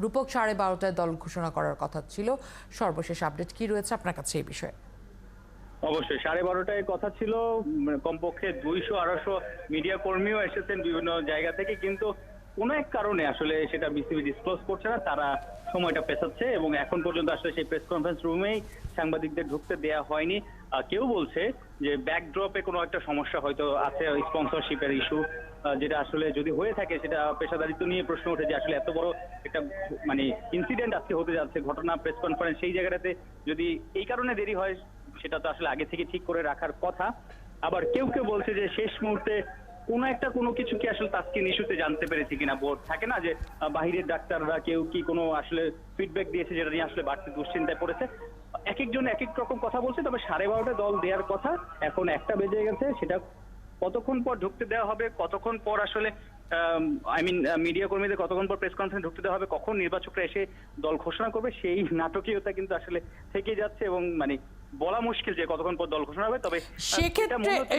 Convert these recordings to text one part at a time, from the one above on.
রূপক 12:30টায় দল ঘোষণা করার কথা ছিল, সর্বশেষ আপডেট কি রয়েছে আপনার কাছে এই বিষয়ে? অবশ্যই 12:30টায় কথা ছিল। কমপক্ষে 200-250 মিডিয়া কর্মীও এসেছেন বিভিন্ন জায়গা থেকে, কিন্তু কোনো এক কারণে আসলে সেটা বিসিবি ডিসক্লোজ করছে না, তারা সময়টা পেছাচ্ছে এবং এখন পর্যন্ত আসলে সেই প্রেস কনফারেন্স রুমেই সাংবাদিকদের ঢুকতে দেয়া হয়নি। কেউ বলছে যে ব্যাকড্রপে কোনো একটা সমস্যা হয়তো আছে, স্পন্সরশিপের ইস্যু, যেটা আসলে যদি হয়ে থাকে সেটা পেশাদারিত্ব নিয়ে প্রশ্ন ওঠে যে আসলে এত বড় একটা মানে ইনসিডেন্ট আজকে হতে যাচ্ছে, ঘটনা, প্রেস কনফারেন্স, সেই জায়গাটাতে যদি এই কারণে দেরি হয় সেটা তো আসলে আগে থেকে ঠিক করে রাখার কথা। আবার কেউ কেউ বলছে যে শেষ মুহূর্তে কোনো কিছু কি আসলে তাসকিন ইস্যুতে জানতে পেরেছে কিনা। বোর্ড থাকে না যে বাহিরের ডাক্তাররা কেউ কি কোনো আসলে ফিডব্যাক দিয়েছে যেটা নিয়ে আসলে বাড়তি দুশ্চিন্তায় পড়েছে। এক একজন এক এক রকম কথা বলছে, তবে 12:30টায় দল দেওয়ার কথা, এখন 1টা বেজে গেছে। সেটা কতক্ষণ পর ঢুকতে দেওয়া হবে, কতক্ষণ পর আসলে মিডিয়া কর্মীদের কতক্ষণ পর প্রেস কনফারেন্স ঢুকতে দেওয়া হবে, কখন নির্বাচকরা এসে দল ঘোষণা করবে, সেই নাটকীয়তা কিন্তু আসলে থেকে যাচ্ছে এবং বলা মুশকিল যে কতক্ষণ পর দল ঘোষণা হবে। তবে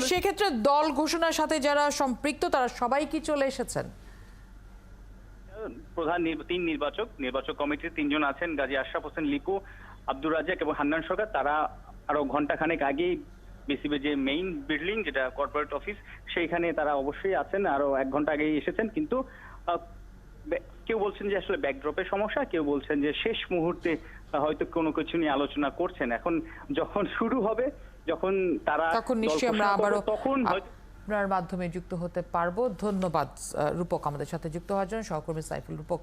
সেক্ষেত্রে দল ঘোষণার সাথে যারা সম্পৃক্ত তারা সবাই কি চলে এসেছেন? প্রধান তিন নির্বাচক কমিটির 3 জন আছেন, গাজী আশরাফ হোসেন লিপু, আব্দুর রাজ্জাক এবং হান্নান সরকার। তারা আরো ঘন্টাখানেক আগেই বিসিবি যে মেইন বিল্ডিং, যেটা কর্পোরেট অফিস, সেইখানে তারা অবশ্যই আছেন, আরো 1 ঘন্টা আগেই এসেছেন। কিন্তু কেউ বলছেন যে আসলে ব্যাকড্রপের সমস্যা, কেউ বলছেন যে শেষ মুহূর্তে হয়তো কোনো কিছু নিয়ে আলোচনা করছেন। এখন যখন শুরু হবে, যখন তারা তখন নিশ্চয়ই আমরা আবারও তখন আপনার মাধ্যমে যুক্ত হতে পারবো। ধন্যবাদ রূপক আমাদের সাথে যুক্ত হওয়ার জন্য। সহকর্মী সাইফুল রূপক